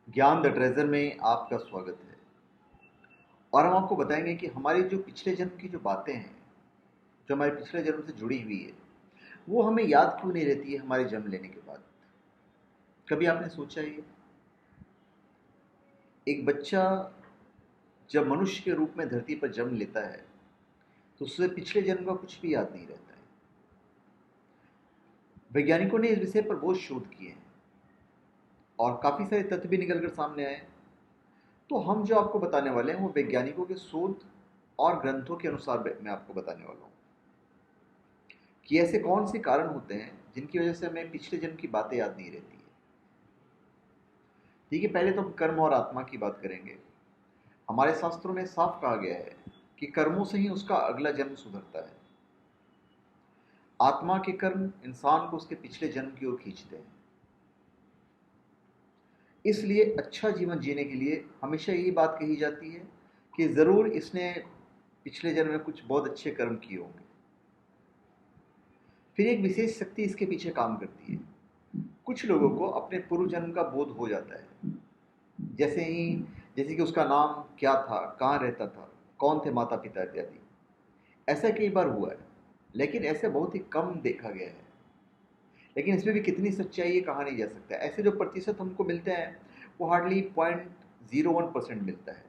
ज्ञान the treasure में आपका स्वागत है। और हम आपको बताएंगे कि हमारी जो पिछले जन्म की जो बातें हैं, जो हमारे पिछले जन्म से जुड़ी हुई है, वो हमें याद क्यों नहीं रहती है हमारे जन्म लेने के बाद। कभी आपने सोचा ये? एक बच्चा जब मनुष्य के रूप में धरती पर जन्म लेता है तो उससे पिछले जन्म का कुछ भी याद नहीं रहता है। वैज्ञानिकों ने इस विषय पर बहुत शोध किए हैं और काफ़ी सारे तथ्य भी निकल कर सामने आए हैं। तो हम जो आपको बताने वाले हैं वो वैज्ञानिकों के शोध और ग्रंथों के अनुसार मैं आपको बताने वाला हूँ कि ऐसे कौन से कारण होते हैं जिनकी वजह से हमें पिछले जन्म की बातें याद नहीं रहती है। ठीक है, पहले तो हम कर्म और आत्मा की बात करेंगे। हमारे शास्त्रों में साफ कहा गया है कि कर्मों से ही उसका अगला जन्म सुधरता है। आत्मा के कर्म इंसान को उसके पिछले जन्म की ओर खींचते हैं। इसलिए अच्छा जीवन जीने के लिए हमेशा यही बात कही जाती है कि ज़रूर इसने पिछले जन्म में कुछ बहुत अच्छे कर्म किए होंगे। फिर एक विशेष शक्ति इसके पीछे काम करती है। कुछ लोगों को अपने पूर्व जन्म का बोध हो जाता है, जैसे कि उसका नाम क्या था, कहाँ रहता था, कौन थे माता पिता इत्यादि। ऐसा कई बार हुआ है, लेकिन ऐसे बहुत ही कम देखा गया है। लेकिन इसमें भी कितनी सच्चाई है कहा नहीं जा सकता। ऐसे जो प्रतिशत हमको मिलते हैं वो हार्डली 0.01% मिलता है।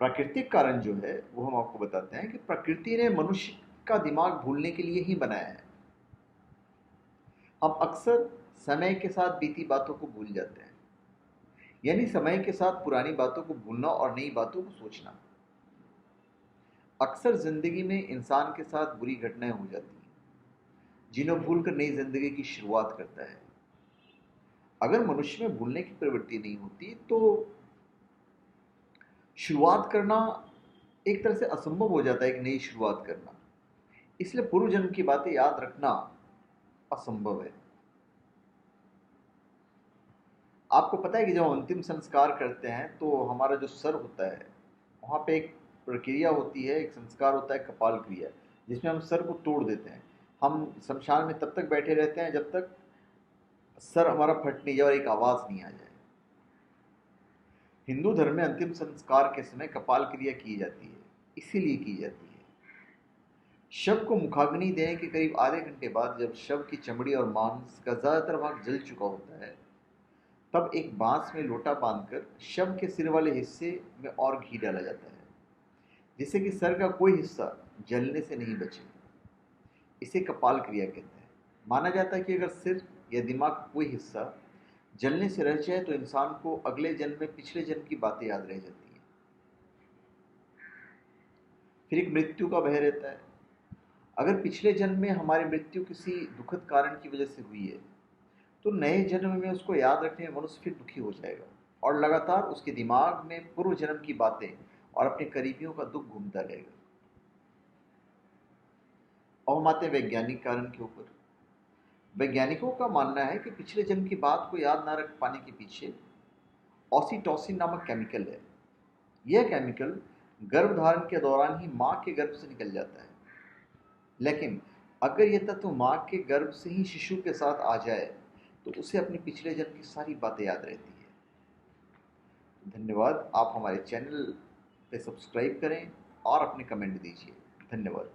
प्राकृतिक कारण जो है वो हम आपको बताते हैं कि प्रकृति ने मनुष्य का दिमाग भूलने के लिए ही बनाया है। हम अक्सर समय के साथ बीती बातों को भूल जाते हैं, यानी समय के साथ पुरानी बातों को भूलना और नई बातों को सोचना। अक्सर जिंदगी में इंसान के साथ बुरी घटनाएं हो जाती हैं जिन्हें भूलकर नई जिंदगी की शुरुआत करता है। अगर मनुष्य में भूलने की प्रवृत्ति नहीं होती तो शुरुआत करना एक तरह से असंभव हो जाता है, एक नई शुरुआत करना। इसलिए पूर्व जन्म की बातें याद रखना असंभव है। आपको पता है कि जब हम अंतिम संस्कार करते हैं तो हमारा जो सर होता है वहाँ पे एक प्रक्रिया होती है, एक संस्कार होता है कपाल क्रिया, जिसमें हम सर को तोड़ देते हैं। हम शमशान में तब तक बैठे रहते हैं जब तक सर हमारा फट नहीं जाए और एक आवाज़ नहीं आ जाए। हिंदू धर्म में अंतिम संस्कार के समय कपाल क्रिया की जाती है, इसीलिए की जाती है। शव को मुखाग्नि देने के करीब आधे घंटे बाद जब शव की चमड़ी और मांस का ज़्यादातर भाग जल चुका होता है, तब एक बांस में लोटा बांधकर शव के सिर वाले हिस्से में और घी डाला जाता है, जिससे कि सर का कोई हिस्सा जलने से नहीं बचे। इसे कपाल क्रिया कहते हैं। माना जाता है कि अगर सिर या दिमाग का कोई हिस्सा जलने से रह जाए तो इंसान को अगले जन्म में पिछले जन्म की बातें याद रह जाती हैं। फिर एक मृत्यु का भय रहता है। अगर पिछले जन्म में हमारी मृत्यु किसी दुखद कारण की वजह से हुई है तो नए जन्म में उसको याद रखने में मनुष्य फिर दुखी हो जाएगा और लगातार उसके दिमाग में पूर्व जन्म की बातें और अपने करीबियों का दुख घूमता रहेगा। अब हम आते हैं वैज्ञानिक कारण के ऊपर। वैज्ञानिकों का मानना है कि पिछले जन्म की बात को याद ना रख पाने के पीछे ऑक्सीटोसिन नामक केमिकल है। यह केमिकल गर्भधारण के दौरान ही माँ के गर्भ से निकल जाता है, लेकिन अगर यह तत्व माँ के गर्भ से ही शिशु के साथ आ जाए तो उसे अपने पिछले जन्म की सारी बातें याद रहती है। धन्यवाद। आप हमारे चैनल पे सब्सक्राइब करें और अपने कमेंट दीजिए। धन्यवाद।